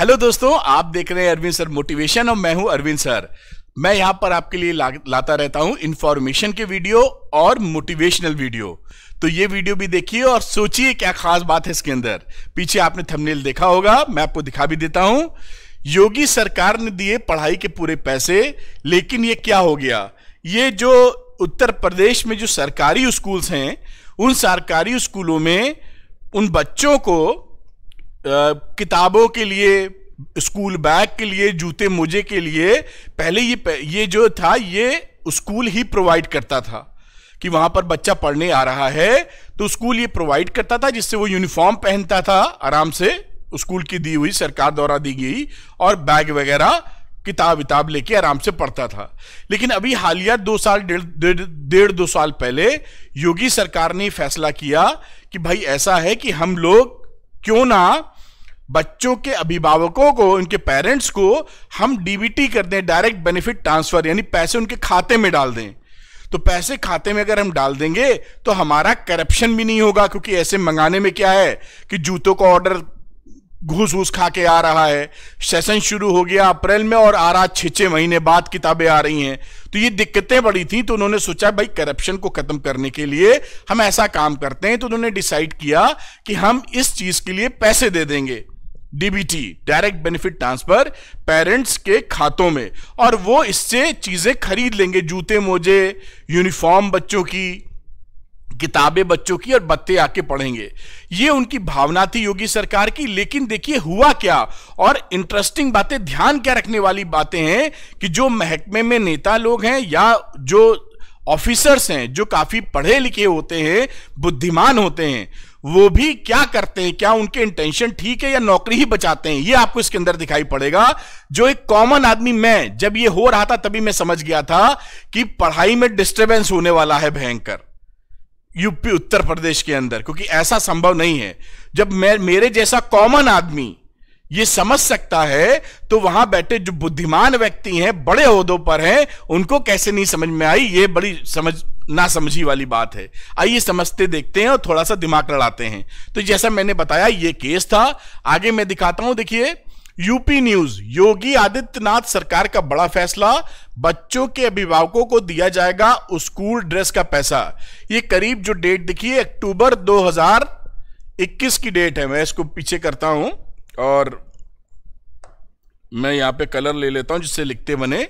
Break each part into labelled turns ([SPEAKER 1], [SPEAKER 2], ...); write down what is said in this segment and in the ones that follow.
[SPEAKER 1] Hello दोस्तों, आप देख रहे हैं अरविंद सर मोटिवेशन और मैं हूं अरविंद सर। मैं यहां पर आपके लिए लाता रहता हूं इंफॉर्मेशन के वीडियो और मोटिवेशनल वीडियो। तो ये वीडियो भी देखिए और सोचिए क्या खास बात है इसके अंदर। पीछे आपने थंबनेल देखा होगा, मैं आपको दिखा भी देता हूं। योगी सरकार ने दिए पढ़ाई के पूरे पैसे, लेकिन ये क्या हो गया, ये जो उत्तर प्रदेश में जो सरकारी स्कूल्स हैं, उन सरकारी स्कूलों में उन बच्चों को किताबों के लिए, स्कूल बैग के लिए, जूते मोजे के लिए पहले ये जो था ये स्कूल ही प्रोवाइड करता था कि वहां पर बच्चा पढ़ने आ रहा है तो स्कूल ये प्रोवाइड करता था, जिससे वो यूनिफॉर्म पहनता था आराम से, स्कूल की दी हुई, सरकार द्वारा दी गई, और बैग वगैरह किताब लेके आराम से पढ़ता था। लेकिन अभी हालिया 2 साल पहले योगी सरकार ने फैसला किया कि भाई ऐसा है कि हम लोग क्यों ना बच्चों के अभिभावकों को, उनके पेरेंट्स को हम डीबीटी कर दें, डायरेक्ट बेनिफिट ट्रांसफर, यानी पैसे उनके खाते में डाल दें। तो पैसे खाते में अगर हम डाल देंगे तो हमारा करप्शन भी नहीं होगा, क्योंकि ऐसे मंगाने में क्या है कि जूतों का ऑर्डर घूस खा के आ रहा है। सेशन शुरू हो गया अप्रैल में और आ रहा 6 महीने बाद किताबें आ रही हैं, तो ये दिक्कतें बड़ी थी। तो उन्होंने सोचा भाई करप्शन को खत्म करने के लिए हम ऐसा काम करते हैं। तो उन्होंने डिसाइड किया कि हम इस चीज के लिए पैसे दे देंगे, DBT, direct benefit transfer, parents के खातों में, और वो इससे चीजें खरीद लेंगे, जूते मोजे, यूनिफॉर्म बच्चों की, किताबें बच्चों की, और बच्चे आके पढ़ेंगे। ये उनकी भावना थी योगी सरकार की। लेकिन देखिए हुआ क्या, और इंटरेस्टिंग बातें, ध्यान क्या रखने वाली बातें हैं कि जो महकमे में नेता लोग हैं या जो ऑफिसर्स हैं, जो काफी पढ़े लिखे होते हैं, बुद्धिमान होते हैं, वो भी क्या करते हैं, क्या उनके इंटेंशन ठीक है या नौकरी ही बचाते हैं, ये आपको इसके अंदर दिखाई पड़ेगा। जो एक कॉमन आदमी, मैं जब ये हो रहा था तभी मैं समझ गया था कि पढ़ाई में डिस्टर्बेंस होने वाला है भयंकर यूपी, उत्तर प्रदेश के अंदर, क्योंकि ऐसा संभव नहीं है। जब मेरे जैसा कॉमन आदमी ये समझ सकता है तो वहां बैठे जो बुद्धिमान व्यक्ति हैं, बड़े ओहदों पर हैं, उनको कैसे नहीं समझ में आई। ये बड़ी ना समझी वाली बात है। आइए समझते देखते हैं और थोड़ा सा दिमाग लड़ाते हैं। तो जैसा मैंने बताया ये केस था, आगे मैं दिखाता हूं। देखिए यूपी न्यूज, योगी आदित्यनाथ सरकार का बड़ा फैसला, बच्चों के अभिभावकों को दिया जाएगा स्कूल ड्रेस का पैसा। ये करीब जो डेट देखिए अक्टूबर 2021 की डेट है। मैं इसको पीछे करता हूं और मैं यहां पे कलर ले लेता हूं जिससे लिखते बने।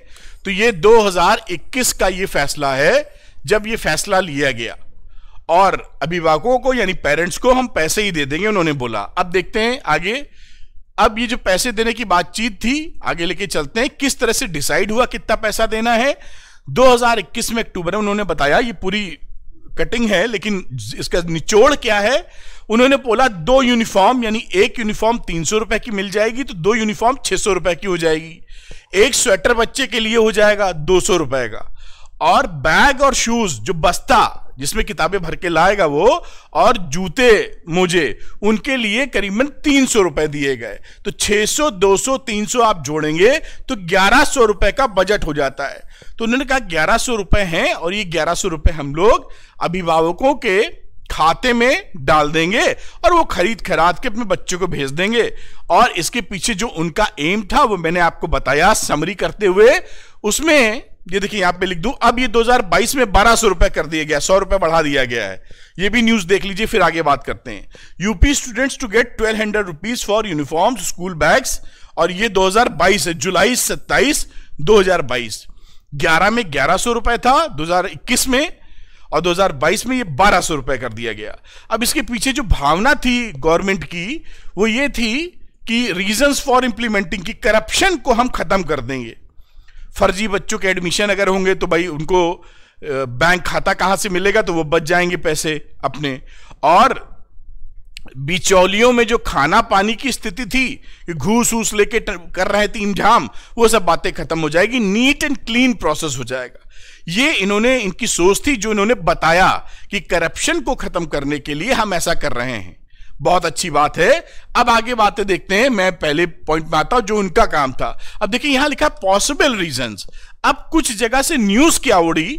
[SPEAKER 1] तो ये 2021 का ये फैसला है, जब ये फैसला लिया गया, और अभिभावकों को यानी पेरेंट्स को हम पैसे ही दे देंगे, उन्होंने बोला। अब देखते हैं आगे। अब ये जो पैसे देने की बातचीत थी, आगे लेके चलते हैं किस तरह से डिसाइड हुआ कितना पैसा देना है। 2021 में अक्टूबर में उन्होंने बताया, ये पूरी कटिंग है लेकिन इसका निचोड़ क्या है। उन्होंने बोला 2 यूनिफॉर्म, यानी एक यूनिफॉर्म 300 रुपए की मिल जाएगी, तो 2 यूनिफॉर्म 600 रुपए की हो जाएगी। एक स्वेटर बच्चे के लिए हो जाएगा 200 रुपए का, और बैग और शूज, जो बस्ता जिसमें किताबें भर के लाएगा वो, और जूते मोजे, उनके लिए करीबन 300 रुपए दिए गए। तो 600, 200, 300 आप जोड़ेंगे तो 1100 रुपए का बजट हो जाता है। तो उन्होंने कहा 1100 रुपए हैं, और ये 1100 रुपए हम लोग अभिभावकों के खाते में डाल देंगे और वो खरीद खराद के अपने बच्चों को भेज देंगे। और इसके पीछे जो उनका एम था वो मैंने आपको बताया समरी करते हुए। उसमें ये देखिए यहां पे लिख दूं, अब ये 2022 में 1200 रुपए कर दिया गया, 100 रुपए बढ़ा दिया गया है। ये भी न्यूज देख लीजिए, फिर आगे बात करते हैं। UP students to get 1200 rupees for uniforms, school bags, और ये 2022 है, जुलाई 27, 2022। 11 में 1100 रुपए था 2021 में, और 2022 में ये 1200 रुपए कर दिया गया। अब इसके पीछे जो भावना थी गवर्नमेंट की, वो ये थी कि रीजंस फॉर इंप्लीमेंटिंग, की करप्शन को हम खत्म कर देंगे। फर्जी बच्चों के एडमिशन अगर होंगे तो भाई उनको बैंक खाता कहां से मिलेगा, तो वो बच जाएंगे पैसे अपने। और बिचौलियों में जो खाना पानी की स्थिति थी, घूस घूस लेके कर रहे थे इंतजाम, वो सब बातें खत्म हो जाएगी, नीट एंड क्लीन प्रोसेस हो जाएगा। ये इन्होंने, इनकी सोच थी, जो इन्होंने बताया कि करप्शन को खत्म करने के लिए हम ऐसा कर रहे हैं। बहुत अच्छी बात है। अब आगे बातें देखते हैं। मैं पहले पॉइंट में आता हूं जो उनका काम था। अब देखिए यहां लिखा पॉसिबल रीजंस। अब कुछ जगह से न्यूज क्या उड़ी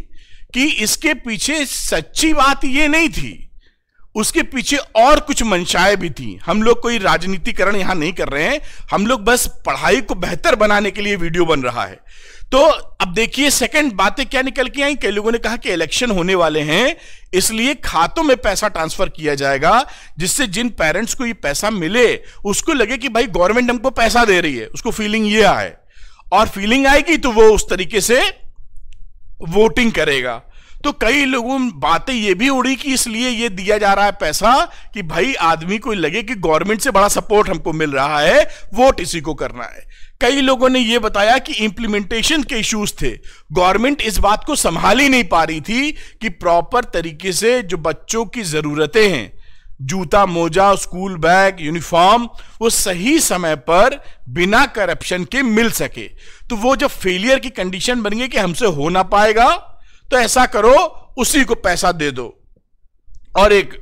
[SPEAKER 1] कि इसके पीछे सच्ची बात ये नहीं थी, उसके पीछे और कुछ मंशाएं भी थी। हम लोग कोई राजनीतिकरण यहां नहीं कर रहे हैं, हम लोग बस पढ़ाई को बेहतर बनाने के लिए वीडियो बन रहा है। तो अब देखिए सेकंड बातें क्या निकल के आई। कई लोगों ने कहा कि इलेक्शन होने वाले हैं, इसलिए खातों में पैसा ट्रांसफर किया जाएगा, जिससे जिन पेरेंट्स को ये पैसा मिले उसको लगे कि भाई गवर्नमेंट हमको पैसा दे रही है, उसको फीलिंग ये आए, और फीलिंग आएगी तो वो उस तरीके से वोटिंग करेगा। तो कई लोगों बातें ये भी उड़ी कि इसलिए ये दिया जा रहा है पैसा कि भाई आदमी को लगे कि गवर्नमेंट से बड़ा सपोर्ट हमको मिल रहा है, वोट इसी को करना है। कई लोगों ने यह बताया कि इंप्लीमेंटेशन के इश्यूज थे, गवर्नमेंट इस बात को संभाल ही नहीं पा रही थी कि प्रॉपर तरीके से जो बच्चों की जरूरतें हैं, जूता मोजा स्कूल बैग यूनिफॉर्म, वो सही समय पर बिना करप्शन के मिल सके। तो वो जब फेलियर की कंडीशन बन गई कि हमसे हो ना पाएगा, तो ऐसा करो उसी को पैसा दे दो और एक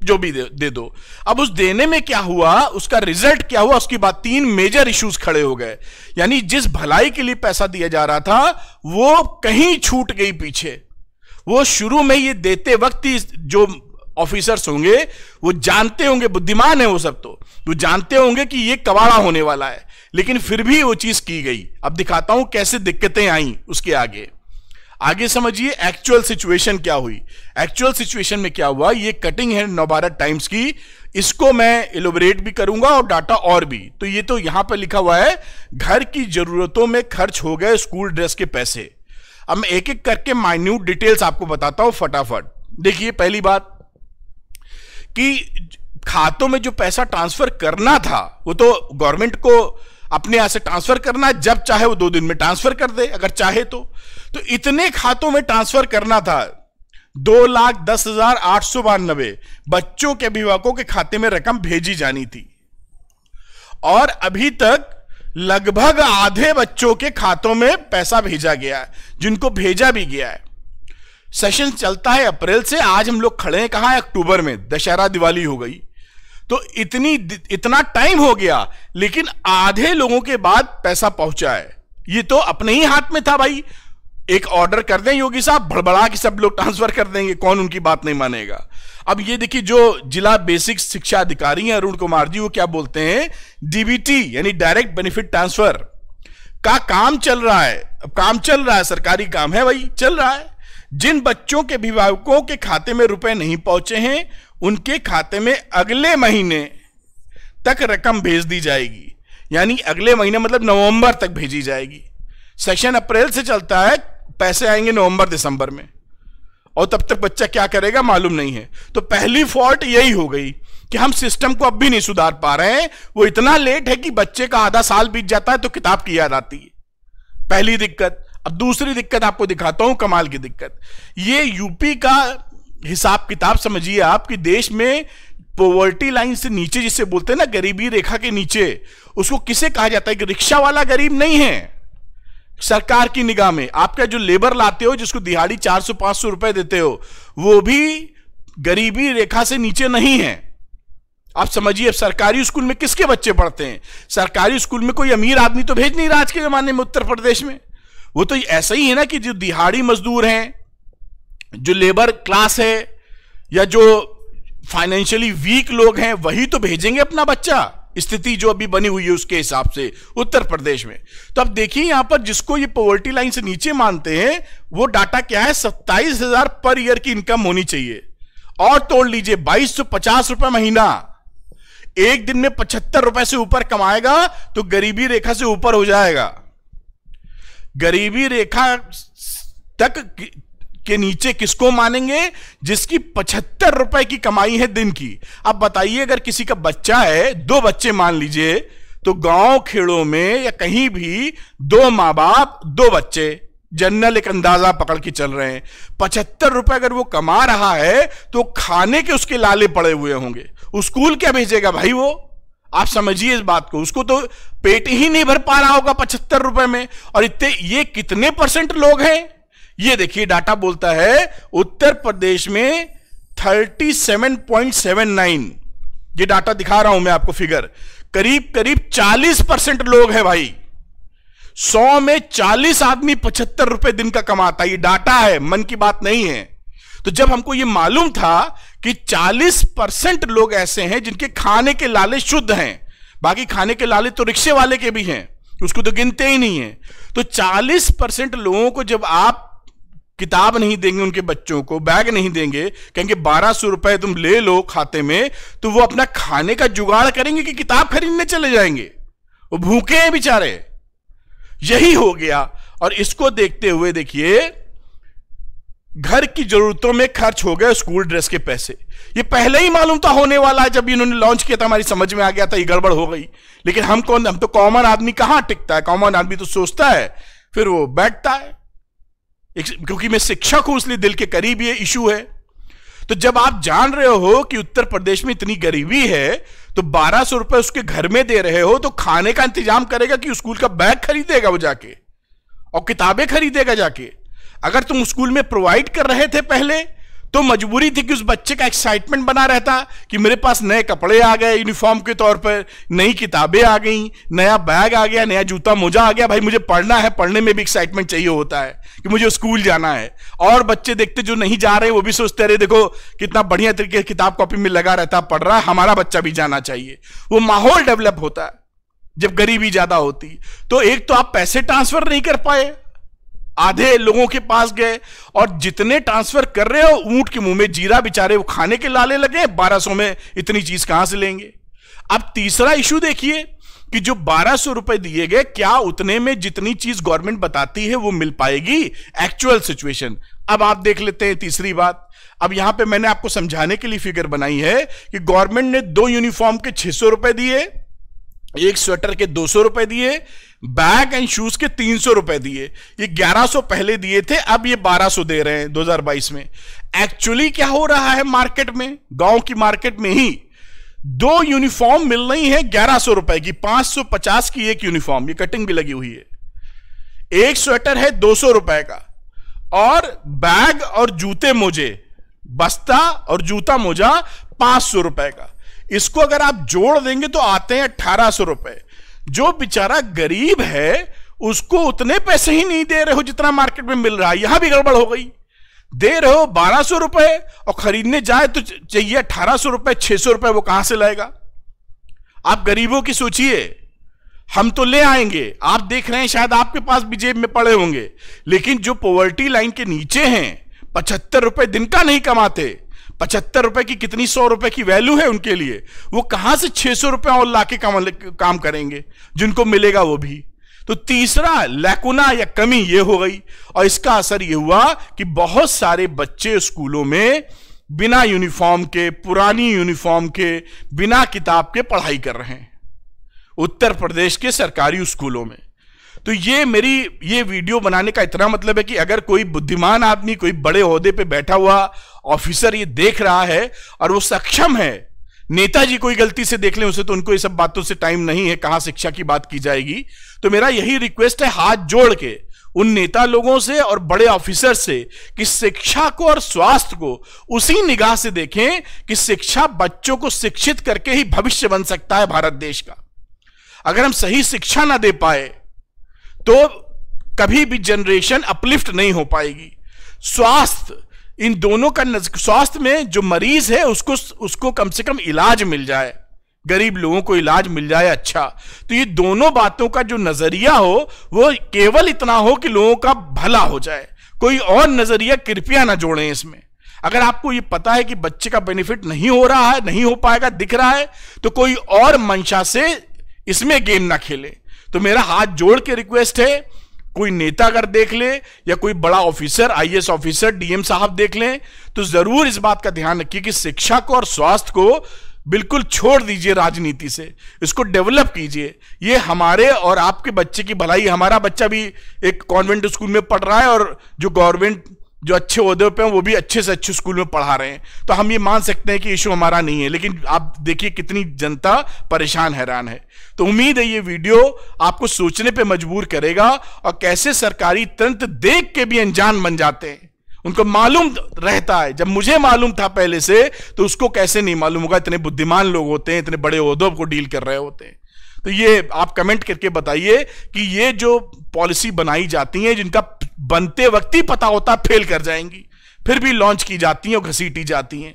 [SPEAKER 1] जो भी दे दो। अब उस देने में क्या हुआ, उसका रिजल्ट क्या हुआ, उसके बाद 3 मेजर इश्यूज खड़े हो गए। यानी जिस भलाई के लिए पैसा दिया जा रहा था वो कहीं छूट गई पीछे। वो शुरू में ये देते वक्त ही जो ऑफिसर्स होंगे वो जानते होंगे, बुद्धिमान है वो सब, तो वो जानते होंगे कि ये कबाड़ा होने वाला है, लेकिन फिर भी वो चीज की गई। अब दिखाता हूं कैसे दिक्कतें आई उसके आगे समझिए एक्चुअल सिचुएशन क्या हुई। एक्चुअल सिचुएशन में क्या हुआ, ये कटिंग है नवभारत टाइम्स की, इसको मैं इलोबरेट भी करूंगा और डाटा और भी। तो ये तो यहां पर लिखा हुआ है घर की जरूरतों में खर्च हो गए स्कूल ड्रेस के पैसे। अब मैं एक एक करके माइन्यूट डिटेल्स आपको बताता हूं फटाफट। देखिए पहली बात कि खातों में जो पैसा ट्रांसफर करना था वो तो गवर्नमेंट को अपने यहां से ट्रांसफर करना, जब चाहे वो 2 दिन में ट्रांसफर कर दे अगर चाहे तो इतने खातों में ट्रांसफर करना था। 2,10,892 बच्चों के अभिभावकों के खाते में रकम भेजी जानी थी और अभी तक लगभग आधे बच्चों के खातों में पैसा भेजा गया है, जिनको भेजा भी गया है। सेशन चलता है अप्रैल से, आज हम लोग खड़े हैं कहां है, अक्टूबर में, दशहरा दिवाली हो गई, तो इतना टाइम हो गया, लेकिन आधे लोगों के बाद पैसा पहुंचा है। ये तो अपने ही हाथ में था भाई, एक ऑर्डर कर दें योगी साहब, भड़बड़ा के सब लोग ट्रांसफर कर देंगे, कौन उनकी बात नहीं मानेगा। अब ये देखिए जो जिला बेसिक शिक्षा अधिकारी हैं अरुण कुमार जी, वो क्या बोलते हैं, डीबीटी यानी डायरेक्ट बेनिफिट ट्रांसफर का काम चल रहा है। अब काम चल रहा है, सरकारी काम है भाई, चल रहा है। जिन बच्चों के अभिभावकों के खाते में रुपए नहीं पहुंचे हैं उनके खाते में अगले महीने तक रकम भेज दी जाएगी, यानी अगले महीने मतलब नवंबर तक भेजी जाएगी। सेशन अप्रैल से चलता है, पैसे आएंगे नवंबर दिसंबर में, और तब तक बच्चा क्या करेगा मालूम नहीं है। तो पहली फॉल्ट यही हो गई कि हम सिस्टम को अब भी नहीं सुधार पा रहे हैं। वो इतना लेट है कि बच्चे का आधा साल बीत जाता है तो किताब की याद आती है, पहली दिक्कत। अब दूसरी दिक्कत आपको दिखाता हूं, कमाल की दिक्कत। ये यूपी का हिसाब किताब समझिए आप कि देश में पॉवर्टी लाइन से नीचे जिसे बोलते हैं ना, गरीबी रेखा के नीचे, उसको किसे कहा जाता है कि रिक्शा वाला गरीब नहीं है सरकार की निगाह में। आपका जो लेबर लाते हो, जिसको दिहाड़ी 400-500 रुपए देते हो, वो भी गरीबी रेखा से नीचे नहीं है। आप समझिए सरकारी स्कूल में किसके बच्चे पढ़ते हैं, सरकारी स्कूल में कोई अमीर आदमी तो भेज नहीं रहा आज के जमाने में उत्तर प्रदेश में। वो तो ऐसा ही है ना कि जो दिहाड़ी मजदूर हैं, जो लेबर क्लास है, या जो फाइनेंशियली वीक लोग हैं, वही तो भेजेंगे अपना बच्चा, स्थिति जो अभी बनी हुई है उसके हिसाब से उत्तर प्रदेश में। तो अब देखिए यहां पर जिसको ये पॉवर्टी लाइन से नीचे मानते हैं, वो डाटा क्या है, 27,000 पर ईयर की इनकम होनी चाहिए, और तोड़ लीजिए 2,250 रुपए महीना। एक दिन में 75 रुपए से ऊपर कमाएगा तो गरीबी रेखा से ऊपर हो जाएगा। गरीबी रेखा तक के नीचे किसको मानेंगे, जिसकी 75 रुपए की कमाई है दिन की। अब बताइए अगर किसी का बच्चा है, 2 बच्चे मान लीजिए, तो गांव खेड़ों में या कहीं भी 2 मां बाप 2 बच्चे, जनरल एक अंदाजा पकड़ के चल रहे हैं, 75 रुपए अगर वो कमा रहा है तो खाने के उसके लाले पड़े हुए होंगे। स्कूल क्या भेजेगा भाई वो, आप समझिए इस बात को। उसको तो पेट ही नहीं भर पा रहा होगा 75 रुपए में। और इतने ये कितने % लोग हैं, ये देखिए डाटा बोलता है उत्तर प्रदेश में 37.79, ये डाटा दिखा रहा हूं मैं आपको फिगर, करीब करीब 40% लोग हैं भाई। 100 में 40 आदमी 75 रुपए दिन का कमाता है, ये डाटा है, मन की बात नहीं है। तो जब हमको ये मालूम था कि 40% लोग ऐसे हैं जिनके खाने के लाले शुद्ध हैं। बाकी खाने के लाले तो रिक्शे वाले के भी हैं, उसको तो गिनते ही नहीं है। तो 40% लोगों को जब आप किताब नहीं देंगे, उनके बच्चों को बैग नहीं देंगे, कहेंगे 1200 रुपए तुम ले लो खाते में, तो वो अपना खाने का जुगाड़ करेंगे कि किताब खरीदने चले जाएंगे? वो भूखे हैं बेचारे। यही हो गया। और इसको देखते हुए देखिए, घर की जरूरतों में खर्च हो गए स्कूल ड्रेस के पैसे। ये पहले ही मालूम था होने वाला है, जब इन्होंने लॉन्च किया था हमारी समझ में आ गया था ये गड़बड़ हो गई। लेकिन हम तो कॉमन आदमी कहां टिकता है? कॉमन आदमी तो सोचता है, फिर वो बैठता है। क्योंकि मैं शिक्षक हूं इसलिए दिल के करीब ये इशू है। तो जब आप जान रहे हो कि उत्तर प्रदेश में इतनी गरीबी है, तो 1200 रुपए उसके घर में दे रहे हो, तो खाने का इंतजाम करेगा कि स्कूल का बैग खरीदेगा वो जाके, और किताबें खरीदेगा जाके। अगर तुम स्कूल में प्रोवाइड कर रहे थे पहले, तो मजबूरी थी कि उस बच्चे का एक्साइटमेंट बना रहता कि मेरे पास नए कपड़े आ गए यूनिफॉर्म के तौर पर, नई किताबें आ गई, नया बैग आ गया, नया जूता मोजा आ गया। भाई मुझे पढ़ना है, पढ़ने में भी एक्साइटमेंट चाहिए होता है कि मुझे स्कूल जाना है। और बच्चे देखते जो नहीं जा रहे वो भी सोचते रहे देखो कितना बढ़िया तरीके किताब कॉपी में लगा रहता, पढ़ रहा है, हमारा बच्चा भी जाना चाहिए। वो माहौल डेवलप होता है जब गरीबी ज्यादा होती। तो एक तो आप पैसे ट्रांसफर नहीं कर पाए, आधे लोगों के पास गए, और जितने ट्रांसफर कर रहे हो ऊंट के मुंह में जीरा, बेचारे वो खाने के लाले लगे। 1200 में इतनी चीज कहां से लेंगे? अब तीसरा इशू देखिए कि जो 1200 रुपए दिए गए, क्या उतने में जितनी चीज गवर्नमेंट बताती है वो मिल पाएगी? Actual situation. अब आप देख लेते हैं तीसरी बात। अब यहां पे मैंने आपको समझाने के लिए फिगर बनाई है कि गवर्नमेंट ने 2 यूनिफॉर्म के 600 रुपए दिए, एक स्वेटर के 200 रुपए दिए, बैग एंड शूज के 300 रुपए दिए। ये 1100 पहले दिए थे, अब ये 1200 दे रहे हैं 2022 में। एक्चुअली क्या हो रहा है मार्केट में, गांव की मार्केट में ही 2 यूनिफॉर्म मिल रही है 1100 रुपए की, 550 की एक यूनिफॉर्म, ये कटिंग भी लगी हुई है। एक स्वेटर है 200 रुपए का, और बैग और जूते मोजे, बस्ता और जूता मोजा 500 रुपए का। इसको अगर आप जोड़ देंगे तो आते हैं 1800 रुपए। जो बेचारा गरीब है उसको उतने पैसे ही नहीं दे रहे हो जितना मार्केट में मिल रहा है। यहां भी गड़बड़ हो गई। दे रहे हो 1200 रुपए और खरीदने जाए तो चाहिए 1800 रुपए, 600 रुपए वो कहां से लाएगा? आप गरीबों की सोचिए। हम तो ले आएंगे, आप देख रहे हैं शायद आपके पास भी जेब में पड़े होंगे, लेकिन जो पॉवर्टी लाइन के नीचे हैं, 75 रुपए दिन का नहीं कमाते, 75 रुपए की कितनी 100 रुपए की वैल्यू है उनके लिए, वो कहां से 600 रुपए और लाके काम करेंगे? जिनको मिलेगा वो भी। तो तीसरा लैकुना या कमी ये हो गई, और इसका असर ये हुआ कि बहुत सारे बच्चे स्कूलों में बिना यूनिफॉर्म के, पुरानी यूनिफॉर्म के, बिना किताब के पढ़ाई कर रहे हैं उत्तर प्रदेश के सरकारी स्कूलों में। तो ये वीडियो बनाने का इतना मतलब है कि अगर कोई बुद्धिमान आदमी, कोई बड़े ओहदे पे बैठा हुआ ऑफिसर ये देख रहा है और वो सक्षम है, नेताजी कोई गलती से देख लें उसे, तो उनको ये सब बातों से टाइम नहीं है, कहां शिक्षा की बात की जाएगी। तो मेरा यही रिक्वेस्ट है हाथ जोड़ के उन नेता लोगों से और बड़े ऑफिसर से कि शिक्षा को और स्वास्थ्य को उसी निगाह से देखें कि शिक्षा बच्चों को शिक्षित करके ही भविष्य बन सकता है भारत देश का। अगर हम सही शिक्षा ना दे पाए तो कभी भी जनरेशन अपलिफ्ट नहीं हो पाएगी। स्वास्थ्य, इन दोनों का, स्वास्थ्य में जो मरीज है उसको कम से कम इलाज मिल जाए, गरीब लोगों को इलाज मिल जाए अच्छा। तो ये दोनों बातों का जो नजरिया हो वो केवल इतना हो कि लोगों का भला हो जाए, कोई और नजरिया कृपया ना जोड़ें इसमें। अगर आपको ये पता है कि बच्चे का बेनिफिट नहीं हो रहा है, नहीं हो पाएगा, दिख रहा है, तो कोई और मंशा से इसमें गेम ना खेले। तो मेरा हाथ जोड़ के रिक्वेस्ट है, कोई नेता अगर देख ले या कोई बड़ा ऑफिसर, आईएएस ऑफिसर, डीएम साहब देख लें, तो जरूर इस बात का ध्यान रखिए कि शिक्षा को और स्वास्थ्य को बिल्कुल छोड़ दीजिए राजनीति से, इसको डेवलप कीजिए। ये हमारे और आपके बच्चे की भलाई। हमारा बच्चा भी एक कॉन्वेंट स्कूल में पढ़ रहा है और जो गवर्नमेंट जो अच्छे ओहदे पे हैं वो भी अच्छे से अच्छे स्कूल में पढ़ा रहे हैं, तो हम ये मान सकते हैं कि इशू हमारा नहीं है। लेकिन आप देखिए कितनी जनता परेशान, हैरान है। तो उम्मीद है ये वीडियो आपको सोचने पे मजबूर करेगा, और कैसे सरकारी तंत्र देख के भी अनजान बन जाते हैं। उनको मालूम रहता है, जब मुझे मालूम था पहले से तो उसको कैसे नहीं मालूम होगा? इतने बुद्धिमान लोग होते हैं, इतने बड़े ओहदों को डील कर रहे होते हैं। तो ये आप कमेंट करके बताइए कि ये जो पॉलिसी बनाई जाती है, जिनका बनते वक्त ही पता होता फेल कर जाएंगी, फिर भी लॉन्च की जाती हैं और घसीटी जाती हैं।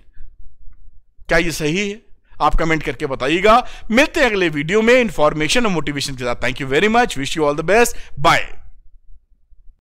[SPEAKER 1] क्या ये सही है? आप कमेंट करके बताइएगा। मिलते हैं अगले वीडियो में इंफॉर्मेशन और मोटिवेशन के साथ। Thank you very much, wish you all the best, bye.